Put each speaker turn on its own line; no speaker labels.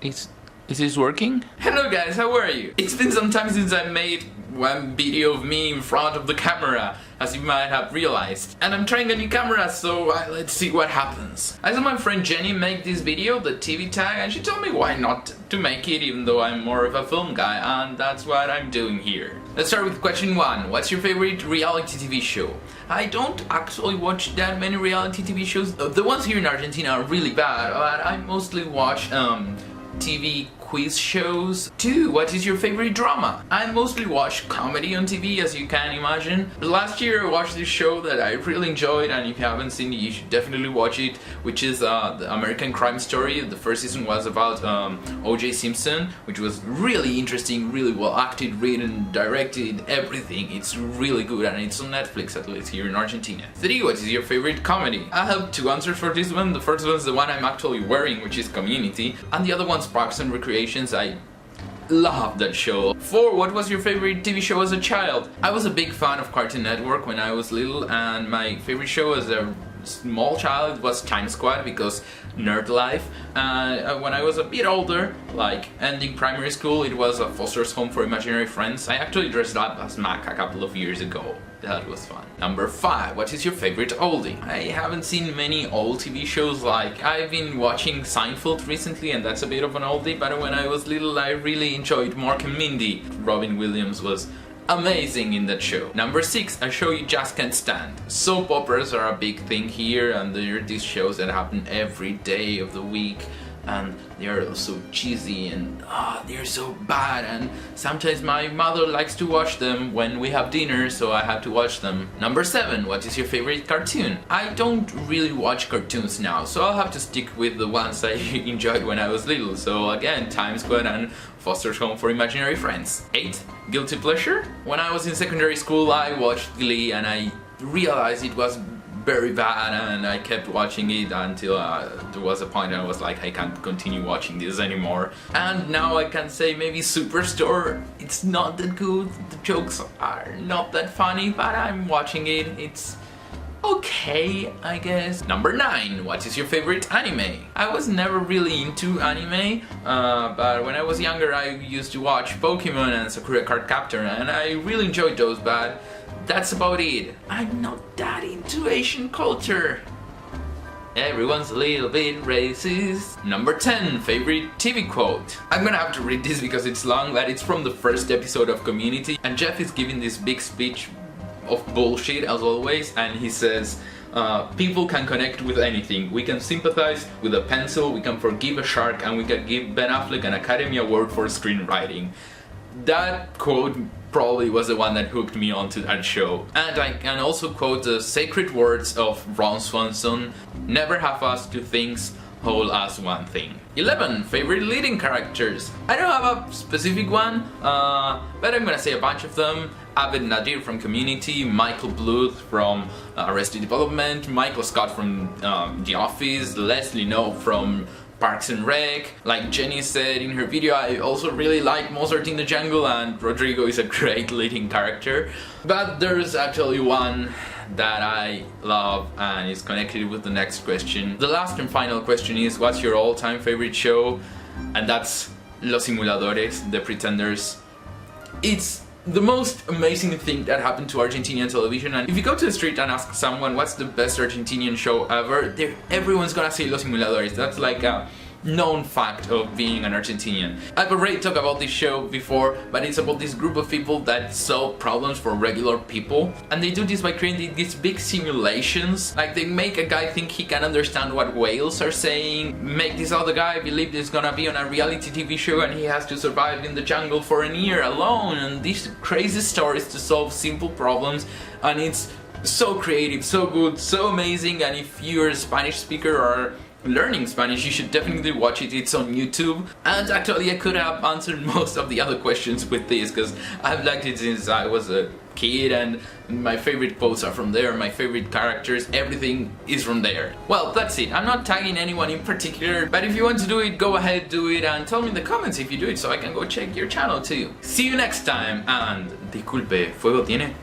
Is this working? Hello guys, how are you? It's been some time since I made one video of me in front of the camera, as you might have realized. And I'm trying a new camera, so let's see what happens. I saw my friend Jenny make this video, the TV tag, and she told me why not to make it, even though I'm more of a film guy, and that's what I'm doing here. Let's start with question 1. What's your favorite reality TV show? I don't actually watch that many reality TV shows. The ones here in Argentina are really bad, but I mostly watch TV quiz shows. 2. What is your favorite drama? I mostly watch comedy on TV, as you can imagine. Last year I watched this show that I really enjoyed, and if you haven't seen it you should definitely watch it, which is the American Crime Story. The first season was about O.J. Simpson, which was really interesting, really well acted, written, directed, everything. It's really good, and it's on Netflix, at least here in Argentina. 3. What is your favorite comedy? I have 2 answers for this one. The first one is the one I'm actually wearing, which is Community, and the other one's Parks and Recreation. I love that show. 4. What was your favorite TV show as a child? I was a big fan of Cartoon Network when I was little, and my favorite show as a small child was Time Squad, because nerd life. When I was a bit older, like ending primary school, it was a foster's home for imaginary friends. I actually dressed up as Mac a couple of years ago. That was fun. Number 5. What is your favorite oldie? I haven't seen many old TV shows. Like, I've been watching Seinfeld recently, and that's a bit of an oldie, but when I was little I really enjoyed Mork and Mindy. Robin Williams was amazing in that show. Number 6. A show you just can't stand. Soap operas are a big thing here, and they're these shows that happen every day of the week, and they're so cheesy and they're so bad, and sometimes my mother likes to watch them when we have dinner, so I have to watch them. Number 7. What is your favorite cartoon? I don't really watch cartoons now, so I'll have to stick with the ones I enjoyed when I was little. So again, Time Squad and Foster's Home for Imaginary Friends. 8. Guilty pleasure? When I was in secondary school I watched Glee, and I realized it was very bad, and I kept watching it until there was a point I was like, I can't continue watching this anymore. And now I can say maybe Superstore. It's not that good, the jokes are not that funny, but I'm watching it. It's okay, I guess. Number 9. What is your favorite anime? I was never really into anime, but when I was younger I used to watch Pokemon and Sakura Card Captor, and I really enjoyed those, but that's about it. I'm not that into Asian culture. Everyone's a little bit racist. Number 10. Favorite TV quote? I'm gonna have to read this because it's long, but it's from the first episode of Community, and Jeff is giving this big speech of bullshit as always, and he says, people can connect with anything. We can sympathize with a pencil, we can forgive a shark, and we can give Ben Affleck an Academy Award for screenwriting. That quote probably was the one that hooked me onto that show. And I can also quote the sacred words of Ron Swanson: never half-ass two things, whole as one thing. 11. Favorite leading characters? I don't have a specific one, but I'm gonna say a bunch of them. Abed Nadir from Community, Michael Bluth from Arrested Development, Michael Scott from The Office, Leslie Knope from Parks and Rec. Like Jenny said in her video, I also really like Mozart in the Jungle, and Rodrigo is a great leading character. But there's actually one that I love, and is connected with the next question. The last and final question is, what's your all-time favorite show? And that's Los Simuladores, The Pretenders. It's the most amazing thing that happened to Argentinian television, and if you go to the street and ask someone what's the best Argentinian show ever, everyone's gonna say Los Simuladores. That's like a known fact of being an Argentinian. I've already talked about this show before, but it's about this group of people that solve problems for regular people, and they do this by creating these big simulations. Like, they make a guy think he can understand what whales are saying, make this other guy believe he's gonna be on a reality TV show and he has to survive in the jungle for a year alone, and these crazy stories to solve simple problems, and it's so creative, so good, so amazing. And if you're a Spanish speaker or learning Spanish, you should definitely watch it. It's on YouTube. And actually I could have answered most of the other questions with this, because I've liked it since I was a kid, and my favorite quotes are from there, my favorite characters, everything is from there. Well, that's it. I'm not tagging anyone in particular, but if you want to do it, go ahead, do it, and tell me in the comments if you do it so I can go check your channel too. See you next time, and disculpe, fuego tiene.